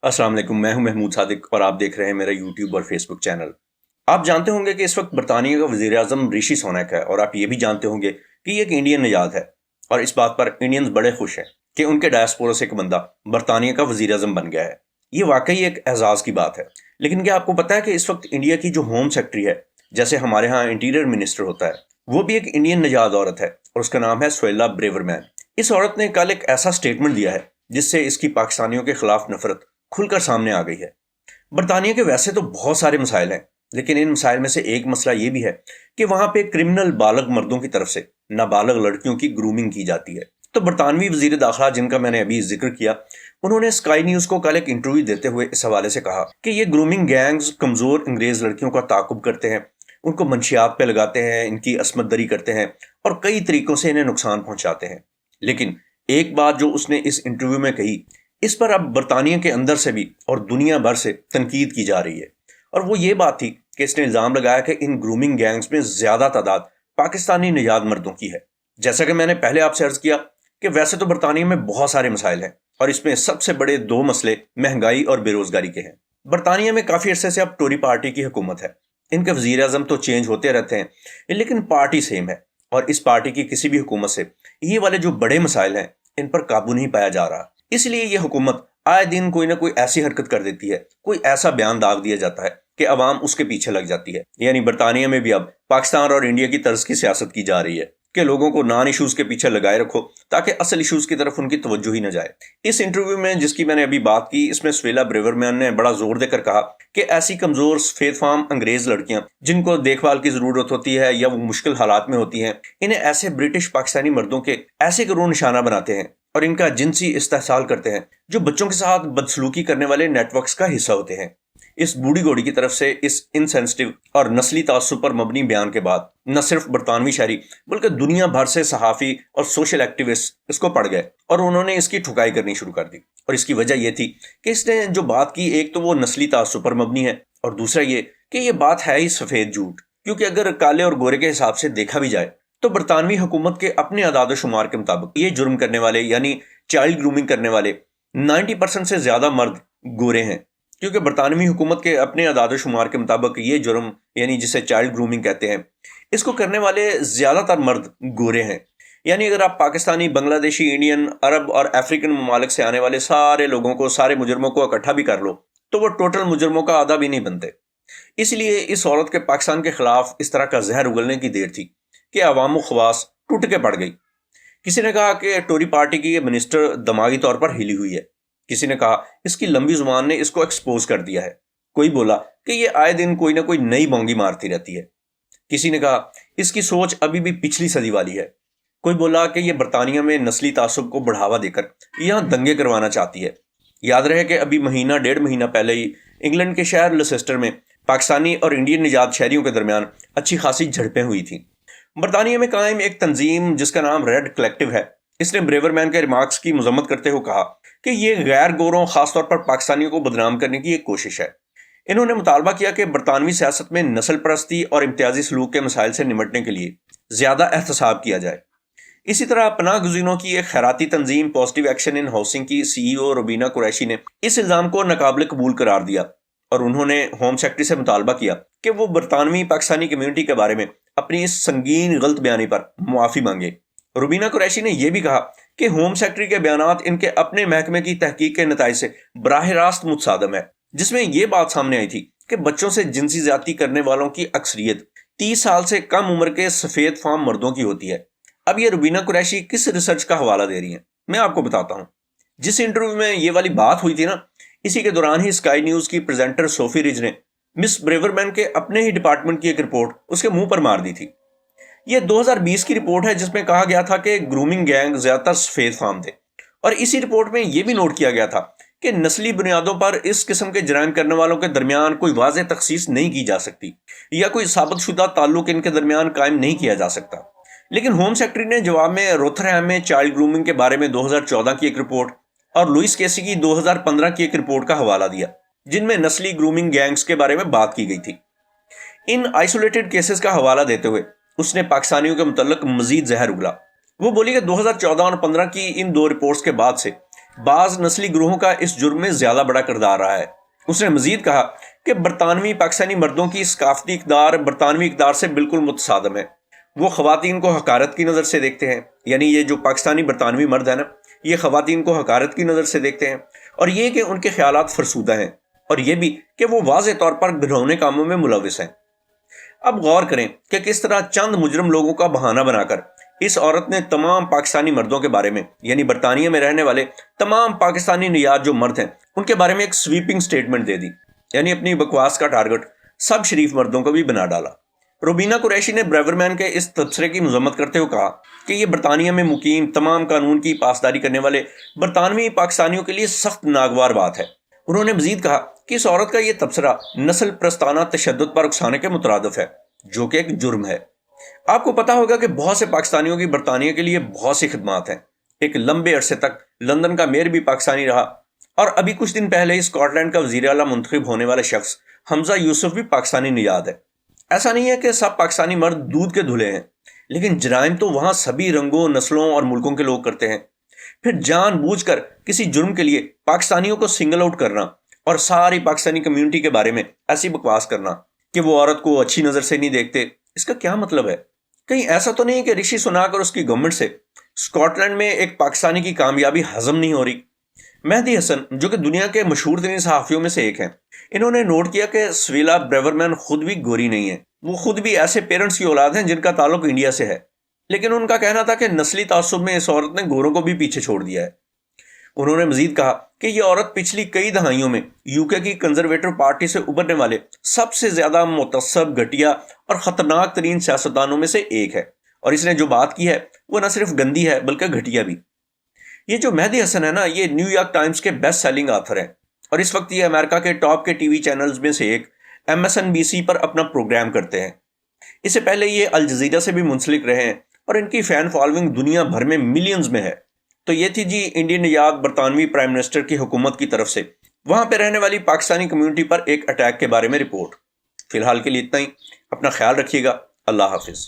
अस्सलाम वालेकुम। मैं हूं महमूद सादिक और आप देख रहे हैं मेरा यूट्यूब और फेसबुक चैनल। आप जानते होंगे कि इस वक्त बरतानिया का वजीर आजम ऋषि सुनक है, और आप ये भी जानते होंगे कि ये एक इंडियन निजात है। और इस बात पर इंडियंस बड़े खुश हैं कि उनके डायस्पोरा से एक बंदा बरतानिया का वजीर आजम बन गया है। ये वाकई एक एजाज की बात है। लेकिन क्या आपको पता है कि इस वक्त इंडिया की जो होम सेक्रेटरी है, जैसे हमारे यहाँ इंटीरियर मिनिस्टर होता है, वो भी एक इंडियन निजात औरत है और उसका नाम है सुहेला ब्रेवरमैन। इस औरत ने कल एक ऐसा स्टेटमेंट दिया है जिससे इसकी पाकिस्तानियों के खिलाफ नफरत खुलकर सामने आ गई है। बरतानिया के वैसे तो बहुत सारे मसाइल हैं, लेकिन इन मसाइल में से एक मसला ये भी है कि वहां पे क्रिमिनल बालग मर्दों की तरफ से नाबालग लड़कियों की ग्रूमिंग की जाती है। तो बरतानवी वजीर दाखिला, जिनका मैंने अभी जिक्र किया, उन्होंने स्काई न्यूज को कल एक इंटरव्यू देते हुए इस हवाले से कहा कि ये ग्रूमिंग गैंग्स कमजोर अंग्रेज लड़कियों का ताकुब करते हैं, उनको मंशियात पे लगाते हैं, इनकी असमत दरी करते हैं और कई तरीकों से इन्हें नुकसान पहुंचाते हैं। लेकिन एक बात जो उसने इस इंटरव्यू में कही, इस पर अब बरतानिया के अंदर से भी और दुनिया भर से तनकीद की जा रही है। और वो ये बात थी कि इसने इल्ज़ाम लगाया कि इन ग्रूमिंग गैंग्स में ज़्यादा तादाद पाकिस्तानी निजात मर्दों की है। जैसा कि मैंने पहले आपसे अर्ज किया कि वैसे तो बरतानिया में बहुत सारे मसाइल हैं, और इसमें सबसे बड़े दो मसले महंगाई और बेरोजगारी के हैं। बरतानिया में काफ़ी अरसे से अब टोरी पार्टी की हुकूमत है। इनके वजीर आजम तो चेंज होते रहते हैं, लेकिन पार्टी सेम है। और इस पार्टी की किसी भी हुकूमत से ये वाले जो बड़े मसाइल हैं, इन पर काबू नहीं पाया जा रहा। इसलिए ये हुकूमत आए दिन कोई ना कोई ऐसी हरकत कर देती है, कोई ऐसा बयान दाग दिया जाता है कि अवाम उसके पीछे लग जाती है। यानी बरतानिया में भी अब पाकिस्तान और इंडिया की तर्ज की सियासत की जा रही है कि लोगों को नॉन इश्यूज के पीछे लगाए रखो ताकि असल इश्यूज की तरफ उनकी तवज्जो ही न जाए। इस इंटरव्यू में जिसकी मैंने अभी बात की, इसमें सुहेला ब्रेवरमैन ने बड़ा जोर देकर कहा कि ऐसी कमजोर सफेद फार्म अंग्रेज लड़कियां जिनको देखभाल की जरूरत होती है या वो मुश्किल हालात में होती हैं, इन्हें ऐसे ब्रिटिश पाकिस्तानी मर्दों के ऐसे करोड़ निशाना बनाते हैं और इनका जिनसी इस्तेहसाल करते हैं, जो बच्चों के साथ बदसलूकी करने वाले नेटवर्क्स का हिस्सा होते हैं। इस बूढ़ी घोड़ी की तरफ से इस इनसेंसिटिव और नस्ली तासुब पर मबनी बयान के बाद न सिर्फ बरतानवी शहरी बल्कि दुनिया भर से सहाफ़ी और सोशल एक्टिविस्ट इसको पढ़ गए और उन्होंने इसकी ठुकाई करनी शुरू कर दी। और इसकी वजह यह थी कि इसने जो बात की, एक तो वो नस्ली तासुब पर मबनी है, और दूसरा ये कि ये बात है ही सफ़ेद झूठ। क्योंकि अगर काले और गोरे के हिसाब से देखा भी जाए तो बरतानवी हुकूमत के अपने आदाद शुमार के मुताबिक ये जुर्म करने वाले यानी चाइल्ड ग्रूमिंग करने वाले 90% से ज्यादा मर्द गोरे हैं। क्योंकि बरतानवी हुकूमत के अपने आदाद शुमार के मुताबिक ये जुर्म यानी जिसे चाइल्ड ग्रूमिंग कहते हैं, इसको करने वाले ज्यादातर मर्द गोरे हैं। यानी अगर आप पाकिस्तानी, बांग्लादेशी, इंडियन, अरब और अफ्रीकन ममालिक से आने वाले सारे लोगों को, सारे मुजरमों को इकट्ठा भी कर लो तो वो टोटल मुजरमों का आधा भी नहीं बनते। इसलिए इस औरत के पाकिस्तान के खिलाफ इस तरह का जहर उगलने की देर थी कि अवाम ख्वास टूट के पड़ गई। किसी ने कहा कि टोरी पार्टी की ये मिनिस्टर दिमागी तौर पर हिली हुई है। किसी ने कहा इसकी लंबी जुबान ने इसको एक्सपोज कर दिया है। कोई बोला कि ये आए दिन कोई ना कोई नई बोंगी मारती रहती है। किसी ने कहा इसकी सोच अभी भी पिछली सदी वाली है। कोई बोला कि ये बरतानिया में नस्ली तासुब को बढ़ावा देकर यहाँ दंगे करवाना चाहती है। याद रहे कि अभी महीना डेढ़ महीना पहले ही इंग्लैंड के शहर लेसेस्टर में पाकिस्तानी और इंडियन निजात शहरियों के दरमियान अच्छी खासी झड़पें हुई थी। बरतानिया में कायम एक तंजीम जिसका नाम रेड कलेक्टिव है, इसने ब्रेवरमैन के रिमार्क्स की मजम्मत करते हुए कहा कि ये गैर गोरों, खासतौर पर पाकिस्तानियों को बदनाम करने की एक कोशिश है। इन्होंने मुतालबा किया कि बरतानवी सियासत में नस्ल परस्ती और इम्तियाजी सलूक के मसाइल से निपटने के लिए ज्यादा एहतसाब किया जाए। इसी तरह पनाह गुज़ीरों की एक खैराती तंजीम पॉजिटिव एक्शन इन हाउसिंग की CEO रुबीना कुरैशी ने इस इल्ज़ाम को नाकाबिल कबूल करार दिया और उन्होंने होम सेक्रेटरी से मुतालबा किया कि वो बरतानवी पाकिस्तानी कम्युनिटी के बारे में अपनी इस संगीन गलत बयानी पर मुआफ़ी मांगे। रुबीना कुरैशी ने यह भी कहा कि होम सेक्रेटरी के बयानात इनके अपने महकमे की तहकीक के नताइज से बराह रास्त मुतसादम है, जिसमें यह बात सामने आई थी कि बच्चों से जिनसी ज्यादती करने वालों की अक्सरियत 30 साल से कम उम्र के सफ़ेद फार्म मर्दों की होती है। अब ये रुबीना कुरैशी किस रिसर्च का हवाला दे रही हैं, मैं आपको बताता हूँ। जिस इंटरव्यू में ये वाली बात हुई थी ना, इसी के दौरान ही स्काई न्यूज की प्रेजेंटर सोफी रिज ने मिस ब्रेवरमैन के अपने ही डिपार्टमेंट की एक रिपोर्ट उसके मुंह पर मार दी थी। यह 2020 की रिपोर्ट है जिसमें कहा गया था कि ग्रूमिंग गैंग ज्यादातर सफेद फार्म थे, और इसी रिपोर्ट में यह भी नोट किया गया था कि नस्ली बुनियादों पर इस किस्म के जराइम करने वालों के दरमियान कोई वाज़ेह तखसीस नहीं की जा सकती या कोई साबितशुदा ताल्लुक इनके दरमियान कायम नहीं किया जा सकता। लेकिन होम सेक्रेटरी ने जवाब में रोथरहैम में चाइल्ड ग्रूमिंग के बारे में 2014 की एक रिपोर्ट और लुइस केसी की 2015 की एक रिपोर्ट का हवाला दिया, जिनमें नस्ली ग्रूमिंग गैंग्स के बारे में बात की गई थी। इन आइसोलेटेड केसेस का हवाला देते हुए उसने पाकिस्तानियों के मुतल्लिक मजीद जहर उगला। वो बोली कि 2014 और 15 की इन दो रिपोर्ट्स के बाद से بعض نسلی گروہوں کا اس جرم میں زیادہ بڑا کردار رہا ہے۔ اس نے مزید کہا کہ برطانوی پاکستانی مردوں کی ثقافتی اقدار برطانوی اقدار سے بالکل متصادم ہے۔ وہ خواتین کو حقارت کی نظر سے دیکھتے ہیں، یعنی یہ جو پاکستانی برطانوی مرد ہیں نا، یہ خواتین کو حقارت کی نظر سے دیکھتے ہیں، اور یہ کہ ان کے خیالات فرسودہ ہیں، اور یہ بھی کہ وہ واضح طور پر گھناؤنے کاموں میں ملوث ہیں۔ اب غور کریں کہ کس طرح چند مجرم لوگوں کا بہانہ بنا کر اس عورت نے تمام پاکستانی مردوں کے بارے میں، یعنی برطانیہ میں رہنے والے تمام پاکستانی نژاد جو مرد ہیں ان کے بارے میں ایک سویپنگ سٹیٹمنٹ دے دی، یعنی اپنی بکواس کا ٹارگٹ سب شریف مردوں کو بھی بنا ڈالا۔ روبینہ قریشی نے بریورمین کے اس تبصرے کی مذمت کرتے ہوئے کہا کہ یہ برطانیہ میں مقیم تمام قانون کی پاسداری کرنے والے برطانوی پاکستانیوں کے لیے سخت ناگوار بات ہے۔ انہوں نے مزید کہا کہ اس عورت کا یہ تبصرہ نسل پرستانہ تشدد پر اکسانے کے مترادف ہے، جو کہ ایک جرم ہے۔ آپ کو پتا ہوگا کہ بہت سے پاکستانیوں کی برطانیہ کے لیے بہت سی خدمات ہیں۔ ایک لمبے عرصے تک لندن کا میئر بھی پاکستانی رہا، اور ابھی کچھ دن پہلے اسکاٹ لینڈ کا وزیر اعلیٰ منتخب ہونے والے شخص حمزہ یوسف بھی پاکستانی نژاد ہے۔ ایسا نہیں ہے کہ سب پاکستانی مرد دودھ کے دھلے ہیں، لیکن جرائم تو وہاں سبھی رنگوں، نسلوں اور ملکوں کے لوگ کرتے ہیں۔ پھر جان بوجھ کر کسی جرم کے لیے پاکستانیوں کو سنگل آؤٹ کرنا اور ساری پاکستانی کمیونٹی کے بارے میں ایسی بکواس کرنا کہ وہ عورت کو اچھی نظر سے نہیں دیکھتے، اس کا کیا مطلب ہے؟ کہیں ایسا تو نہیں کہ رشی سناک اور اس کی گورنمنٹ سے اسکاٹ لینڈ میں ایک پاکستانی کی کامیابی ہضم نہیں ہو رہی؟ مہدی حسن، جو کہ دنیا کے مشہور ترین صحافیوں میں سے ایک ہیں، انہوں نے نوٹ کیا کہ سویلا بریورمین خود بھی گوری نہیں ہے۔ وہ خود بھی ایسے پیرنٹس کی اولاد ہیں جن کا تعلق انڈیا سے ہے، لیکن ان کا کہنا تھا کہ نسلی تعصب میں اس عورت نے گوروں کو بھی پیچھے چھوڑ دیا ہے۔ انہوں نے مزید کہا کہ یہ عورت پچھلی کئی دہائیوں میں یو کے کی کنزرویٹو پارٹی سے ابھرنے والے سب سے زیادہ متعصب، گھٹیا اور خطرناک ترین سیاستدانوں میں سے ایک ہے، اور اس نے جو بات کی ہے وہ نہ صرف گندی ہے بلکہ گھٹیا بھی۔ یہ جو مہدی حسن ہے نا، یہ نیو یارک ٹائمز کے بیسٹ سیلنگ آتھر ہیں، اور اس وقت یہ امریکہ کے ٹاپ کے ٹی وی چینلز میں سے ایک MSNBC پر اپنا پروگرام کرتے ہیں۔ اس سے پہلے یہ الجزیرہ سے بھی منسلک رہے ہیں، اور ان کی فین فالوئنگ دنیا بھر میں ملینز میں ہے۔ تو یہ تھی جی انڈین نژاد برطانوی پرائم منسٹر کی حکومت کی طرف سے وہاں پہ رہنے والی پاکستانی کمیونٹی پر ایک اٹیک کے بارے میں رپورٹ۔ فی الحال کے لیے اتنا ہی، اپنا خیال رکھیے گا، اللہ حافظ۔